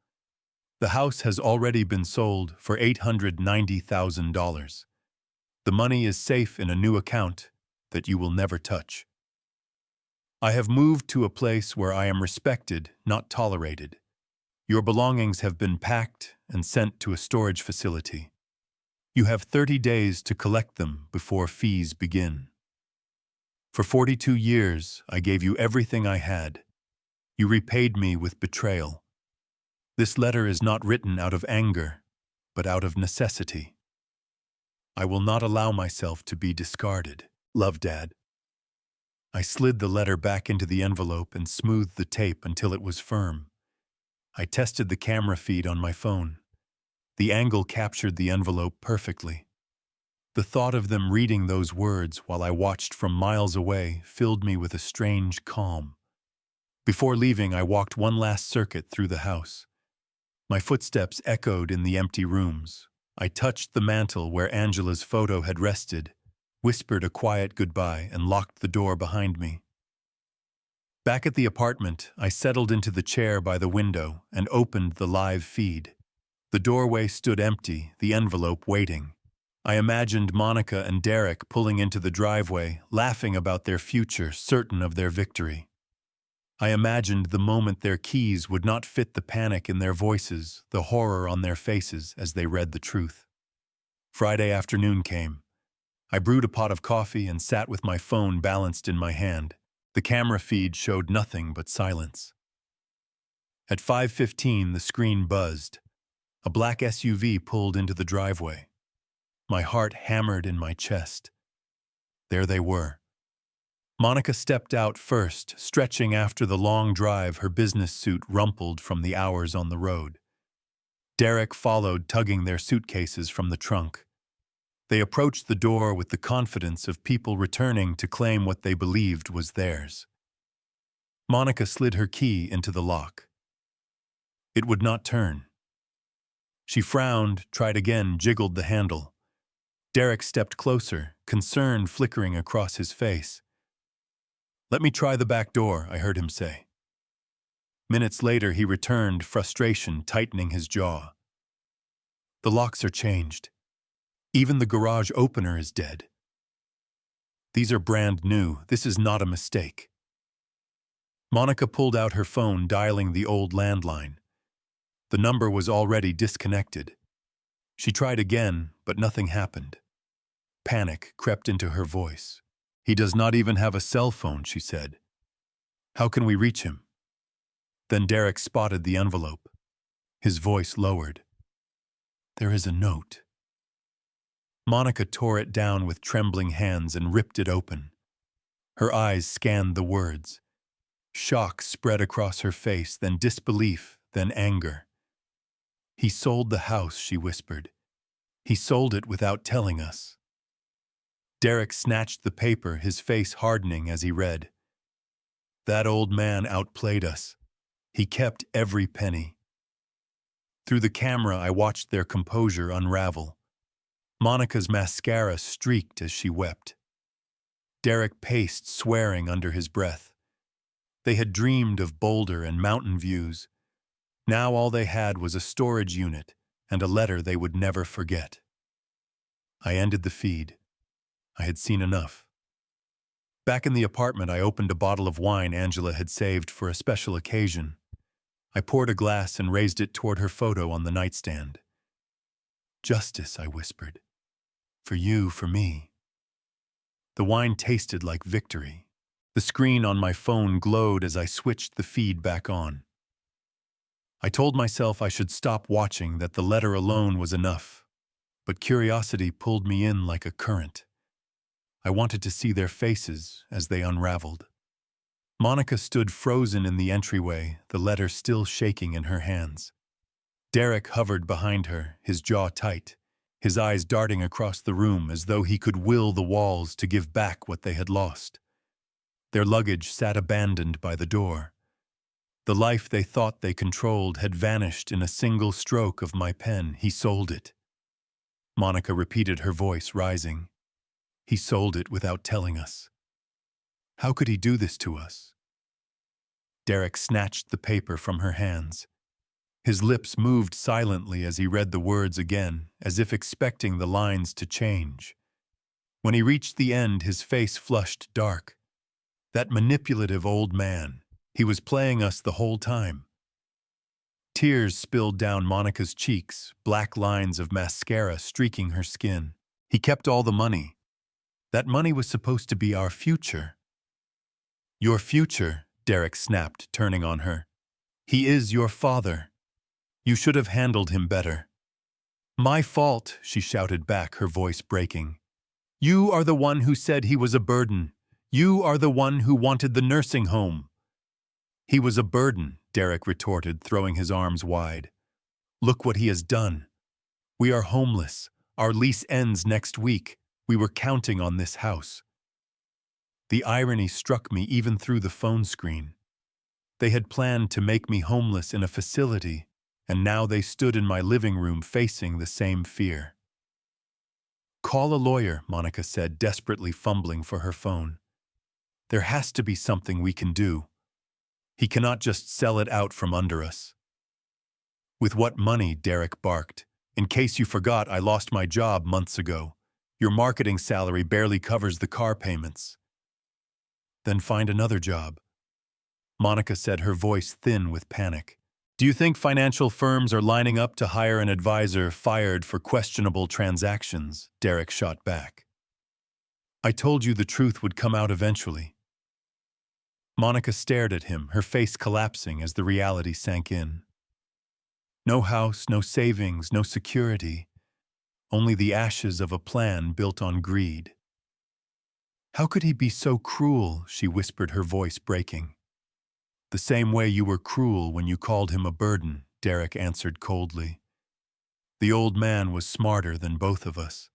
The house has already been sold for $890,000. The money is safe in a new account that you will never touch. I have moved to a place where I am respected, not tolerated. Your belongings have been packed and sent to a storage facility. You have 30 days to collect them before fees begin. For 42 years, I gave you everything I had. You repaid me with betrayal. This letter is not written out of anger, but out of necessity. I will not allow myself to be discarded. Love, Dad. I slid the letter back into the envelope and smoothed the tape until it was firm. I tested the camera feed on my phone. The angle captured the envelope perfectly. The thought of them reading those words while I watched from miles away filled me with a strange calm. Before leaving, I walked one last circuit through the house. My footsteps echoed in the empty rooms. I touched the mantel where Angela's photo had rested, whispered a quiet goodbye, and locked the door behind me. Back at the apartment, I settled into the chair by the window and opened the live feed. The doorway stood empty, the envelope waiting. I imagined Monica and Derek pulling into the driveway, laughing about their future, certain of their victory. I imagined the moment their keys would not fit the panic in their voices, the horror on their faces as they read the truth. Friday afternoon came. I brewed a pot of coffee and sat with my phone balanced in my hand. The camera feed showed nothing but silence. At 5:15, the screen buzzed. A black SUV pulled into the driveway. My heart hammered in my chest. There they were. Monica stepped out first, stretching after the long drive, her business suit rumpled from the hours on the road. Derek followed, tugging their suitcases from the trunk. They approached the door with the confidence of people returning to claim what they believed was theirs. Monica slid her key into the lock. It would not turn. She frowned, tried again, jiggled the handle. Derek stepped closer, concern flickering across his face. "Let me try the back door," I heard him say. Minutes later, he returned, frustration tightening his jaw. "The locks are changed. Even the garage opener is dead. These are brand new. This is not a mistake." Monica pulled out her phone, dialing the old landline. The number was already disconnected. She tried again, but nothing happened. Panic crept into her voice. "He does not even have a cell phone," she said. "How can we reach him?" Then Derek spotted the envelope. His voice lowered. "There is a note." Monica tore it down with trembling hands and ripped it open. Her eyes scanned the words. Shock spread across her face, then disbelief, then anger. "He sold the house," she whispered. "He sold it without telling us." Derek snatched the paper, his face hardening as he read. "That old man outplayed us. He kept every penny." Through the camera, I watched their composure unravel. Monica's mascara streaked as she wept. Derek paced, swearing under his breath. They had dreamed of Boulder and mountain views. Now all they had was a storage unit and a letter they would never forget. I ended the feed. I had seen enough. Back in the apartment, I opened a bottle of wine Angela had saved for a special occasion. I poured a glass and raised it toward her photo on the nightstand. "Justice," I whispered. "For you, for me." The wine tasted like victory. The screen on my phone glowed as I switched the feed back on. I told myself I should stop watching, that the letter alone was enough. But curiosity pulled me in like a current. I wanted to see their faces as they unraveled. Monica stood frozen in the entryway, the letter still shaking in her hands. Derek hovered behind her, his jaw tight, his eyes darting across the room as though he could will the walls to give back what they had lost. Their luggage sat abandoned by the door. The life they thought they controlled had vanished in a single stroke of my pen. "He sold it." Monica repeated, her voice rising. "He sold it without telling us. How could he do this to us?" Derek snatched the paper from her hands. His lips moved silently as he read the words again, as if expecting the lines to change. When he reached the end, his face flushed dark. That manipulative old man. He was playing us the whole time. Tears spilled down Monica's cheeks, black lines of mascara streaking her skin. He kept all the money. That money was supposed to be our future. Your future, Derek snapped, turning on her. He is your father. You should have handled him better. My fault, she shouted back, her voice breaking. You are the one who said he was a burden. You are the one who wanted the nursing home. He was a burden, Derek retorted, throwing his arms wide. Look what he has done. We are homeless. Our lease ends next week. We were counting on this house. The irony struck me even through the phone screen. They had planned to make me homeless in a facility, and now they stood in my living room facing the same fear. Call a lawyer, Monica said, desperately fumbling for her phone. There has to be something we can do. He cannot just sell it out from under us. With what money? Derek barked. In case you forgot, I lost my job months ago. Your marketing salary barely covers the car payments. Then find another job. Monica said, her voice thin with panic. Do you think financial firms are lining up to hire an advisor fired for questionable transactions? Derek shot back. I told you the truth would come out eventually. Monica stared at him, her face collapsing as the reality sank in. No house, no savings, no security. Only the ashes of a plan built on greed. How could he be so cruel? She whispered, her voice breaking. The same way you were cruel when you called him a burden, Derek answered coldly. The old man was smarter than both of us.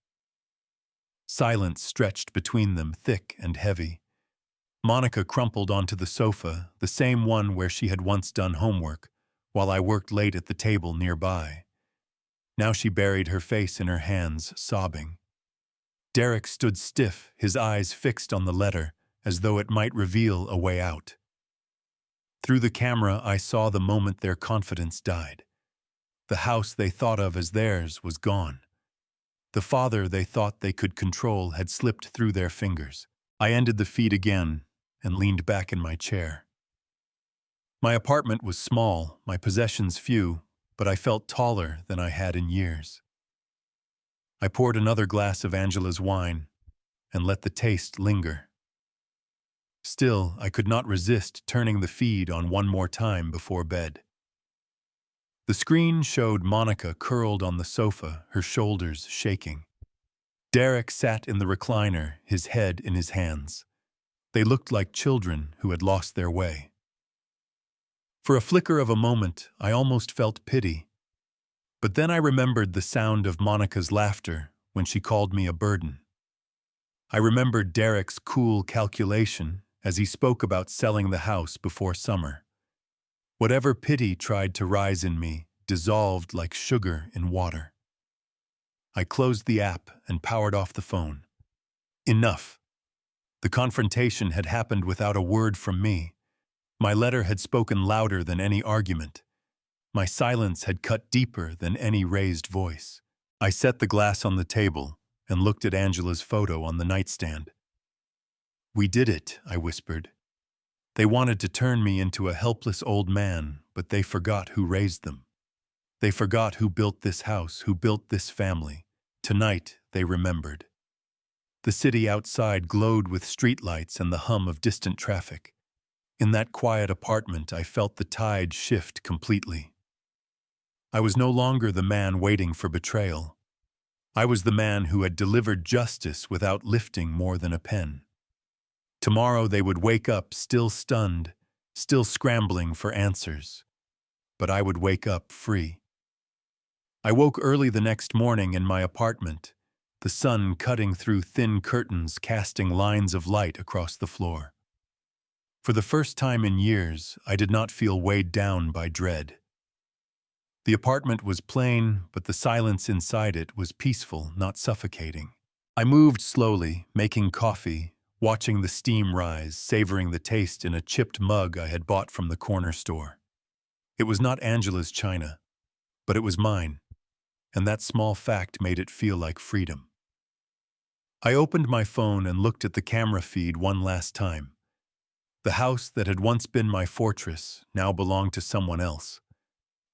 Silence stretched between them, thick and heavy. Monica crumpled onto the sofa, the same one where she had once done homework, while I worked late at the table nearby. Now she buried her face in her hands, sobbing. Derek stood stiff, his eyes fixed on the letter, as though it might reveal a way out. Through the camera, I saw the moment their confidence died. The house they thought of as theirs was gone. The father they thought they could control had slipped through their fingers. I ended the feed again and leaned back in my chair. My apartment was small, my possessions few, but I felt taller than I had in years. I poured another glass of Angela's wine and let the taste linger. Still, I could not resist turning the feed on one more time before bed. The screen showed Monica curled on the sofa, her shoulders shaking. Derek sat in the recliner, his head in his hands. They looked like children who had lost their way. For a flicker of a moment, I almost felt pity. But then I remembered the sound of Monica's laughter when she called me a burden. I remembered Derek's cool calculation as he spoke about selling the house before summer. Whatever pity tried to rise in me dissolved like sugar in water. I closed the app and powered off the phone. Enough. The confrontation had happened without a word from me. My letter had spoken louder than any argument. My silence had cut deeper than any raised voice. I set the glass on the table and looked at Angela's photo on the nightstand. We did it, I whispered. They wanted to turn me into a helpless old man, but they forgot who raised them. They forgot who built this house, who built this family. Tonight, they remembered. The city outside glowed with streetlights and the hum of distant traffic. In that quiet apartment, I felt the tide shift completely. I was no longer the man waiting for betrayal. I was the man who had delivered justice without lifting more than a pen. Tomorrow they would wake up still stunned, still scrambling for answers. But I would wake up free. I woke early the next morning in my apartment, the sun cutting through thin curtains, casting lines of light across the floor. For the first time in years, I did not feel weighed down by dread. The apartment was plain, but the silence inside it was peaceful, not suffocating. I moved slowly, making coffee, watching the steam rise, savoring the taste in a chipped mug I had bought from the corner store. It was not Angela's china, but it was mine, and that small fact made it feel like freedom. I opened my phone and looked at the camera feed one last time. The house that had once been my fortress now belonged to someone else.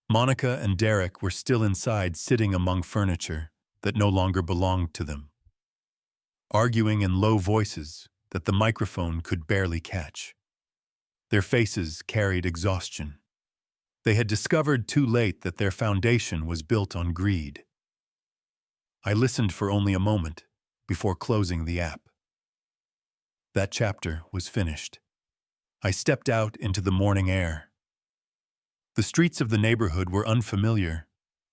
Monica and Derek were still inside, sitting among furniture that no longer belonged to them, arguing in low voices that the microphone could barely catch. Their faces carried exhaustion. They had discovered too late that their foundation was built on greed. I listened for only a moment before closing the app. That chapter was finished. I stepped out into the morning air. The streets of the neighborhood were unfamiliar,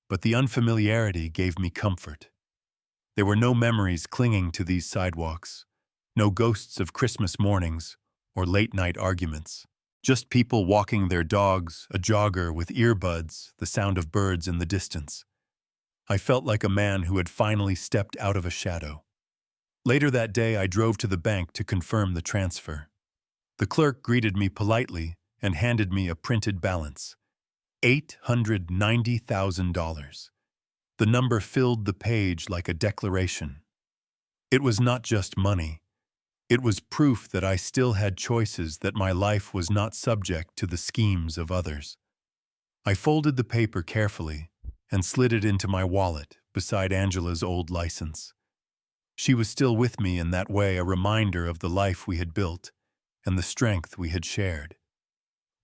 but the unfamiliarity gave me comfort. There were no memories clinging to these sidewalks, no ghosts of Christmas mornings or late-night arguments. Just people walking their dogs, a jogger with earbuds, the sound of birds in the distance. I felt like a man who had finally stepped out of a shadow. Later that day, I drove to the bank to confirm the transfer. The clerk greeted me politely and handed me a printed balance. $890,000. The number filled the page like a declaration. It was not just money. It was proof that I still had choices, that my life was not subject to the schemes of others. I folded the paper carefully and slid it into my wallet beside Angela's old license. She was still with me in that way, a reminder of the life we had built and the strength we had shared.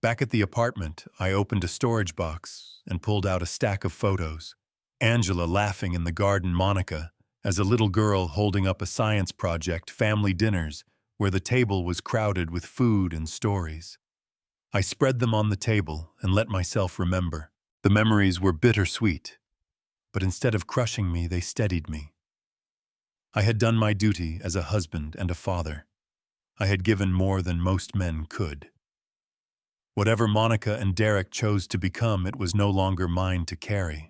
Back at the apartment, I opened a storage box and pulled out a stack of photos. Angela laughing in the garden, Monica as a little girl holding up a science project, family dinners where the table was crowded with food and stories. I spread them on the table and let myself remember. The memories were bittersweet, but instead of crushing me, they steadied me. I had done my duty as a husband and a father. I had given more than most men could. Whatever Monica and Derek chose to become, it was no longer mine to carry.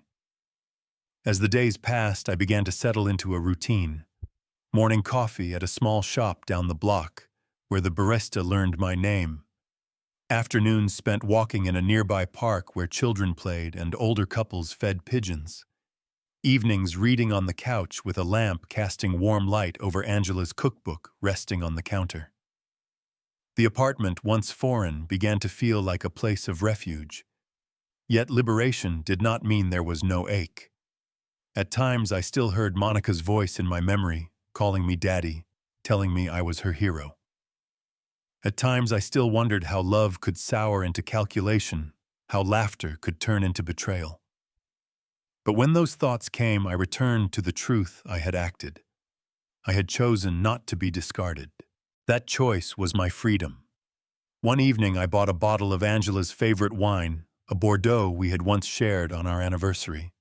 As the days passed, I began to settle into a routine. Morning coffee at a small shop down the block, where the barista learned my name. Afternoons spent walking in a nearby park where children played and older couples fed pigeons. Evenings reading on the couch with a lamp casting warm light over Angela's cookbook resting on the counter. The apartment, once foreign, began to feel like a place of refuge. Yet liberation did not mean there was no ache. At times, I still heard Monica's voice in my memory, calling me daddy, telling me I was her hero. At times, I still wondered how love could sour into calculation, how laughter could turn into betrayal. But when those thoughts came, I returned to the truth. I had acted. I had chosen not to be discarded. That choice was my freedom. One evening, I bought a bottle of Angela's favorite wine, a Bordeaux we had once shared on our anniversary.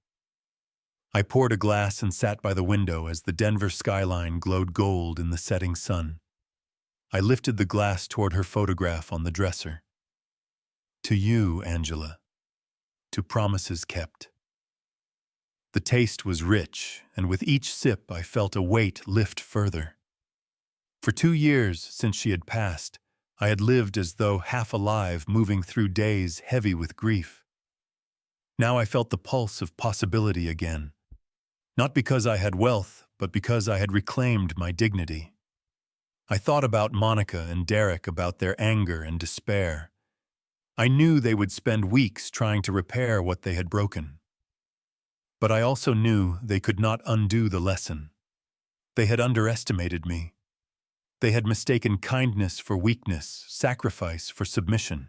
I poured a glass and sat by the window as the Denver skyline glowed gold in the setting sun. I lifted the glass toward her photograph on the dresser. To you, Angela. To promises kept. The taste was rich, and with each sip I felt a weight lift further. For 2 years since she had passed, I had lived as though half alive, moving through days heavy with grief. Now I felt the pulse of possibility again. Not because I had wealth, but because I had reclaimed my dignity. I thought about Monica and Derek, about their anger and despair. I knew they would spend weeks trying to repair what they had broken. But I also knew they could not undo the lesson. They had underestimated me. They had mistaken kindness for weakness, sacrifice for submission.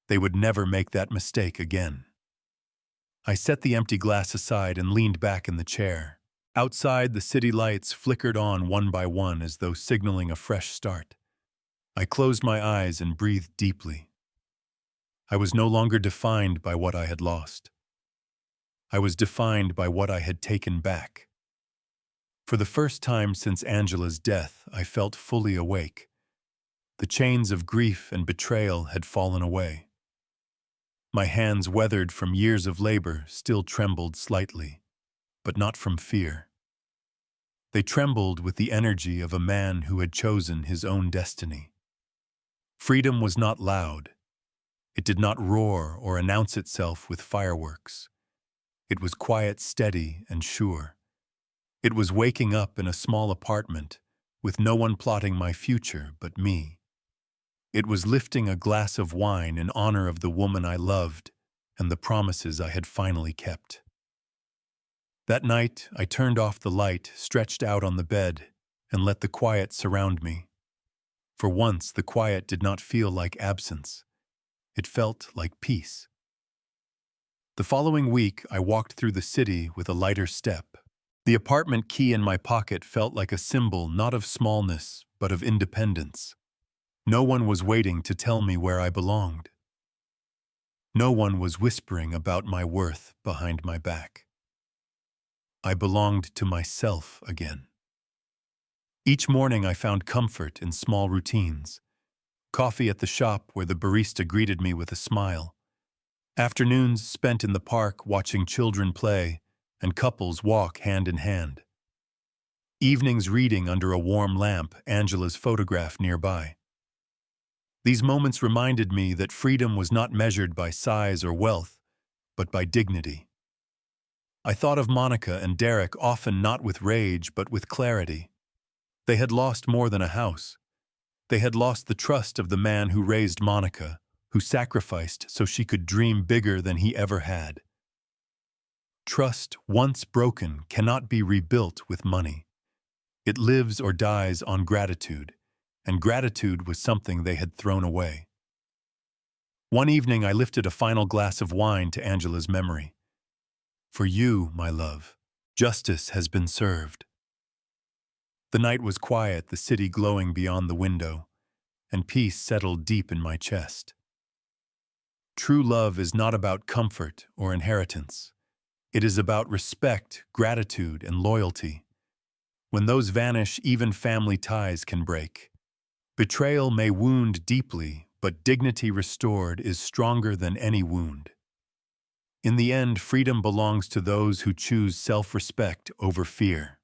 They would never make that mistake again. I set the empty glass aside and leaned back in the chair. Outside, the city lights flickered on one by one as though signaling a fresh start. I closed my eyes and breathed deeply. I was no longer defined by what I had lost. I was defined by what I had taken back. For the first time since Angela's death, I felt fully awake. The chains of grief and betrayal had fallen away. My hands, weathered from years of labor, still trembled slightly, but not from fear. They trembled with the energy of a man who had chosen his own destiny. Freedom was not loud. It did not roar or announce itself with fireworks. It was quiet, steady, and sure. It was waking up in a small apartment, with no one plotting my future but me. It was lifting a glass of wine in honor of the woman I loved and the promises I had finally kept. That night, I turned off the light, stretched out on the bed, and let the quiet surround me. For once, the quiet did not feel like absence. It felt like peace. The following week, I walked through the city with a lighter step. The apartment key in my pocket felt like a symbol not of smallness, but of independence. No one was waiting to tell me where I belonged. No one was whispering about my worth behind my back. I belonged to myself again. Each morning I found comfort in small routines. Coffee at the shop where the barista greeted me with a smile. Afternoons spent in the park watching children play and couples walk hand in hand. Evenings reading under a warm lamp, Angela's photograph nearby. These moments reminded me that freedom was not measured by size or wealth, but by dignity. I thought of Monica and Derek often not with rage, but with clarity. They had lost more than a house. They had lost the trust of the man who raised Monica, who sacrificed so she could dream bigger than he ever had. Trust, once broken, cannot be rebuilt with money. It lives or dies on gratitude, and gratitude was something they had thrown away. One evening I lifted a final glass of wine to Angela's memory. For you, my love, justice has been served. The night was quiet, the city glowing beyond the window, and peace settled deep in my chest. True love is not about comfort or inheritance. It is about respect, gratitude, and loyalty. When those vanish, even family ties can break. Betrayal may wound deeply, but dignity restored is stronger than any wound. In the end, freedom belongs to those who choose self-respect over fear.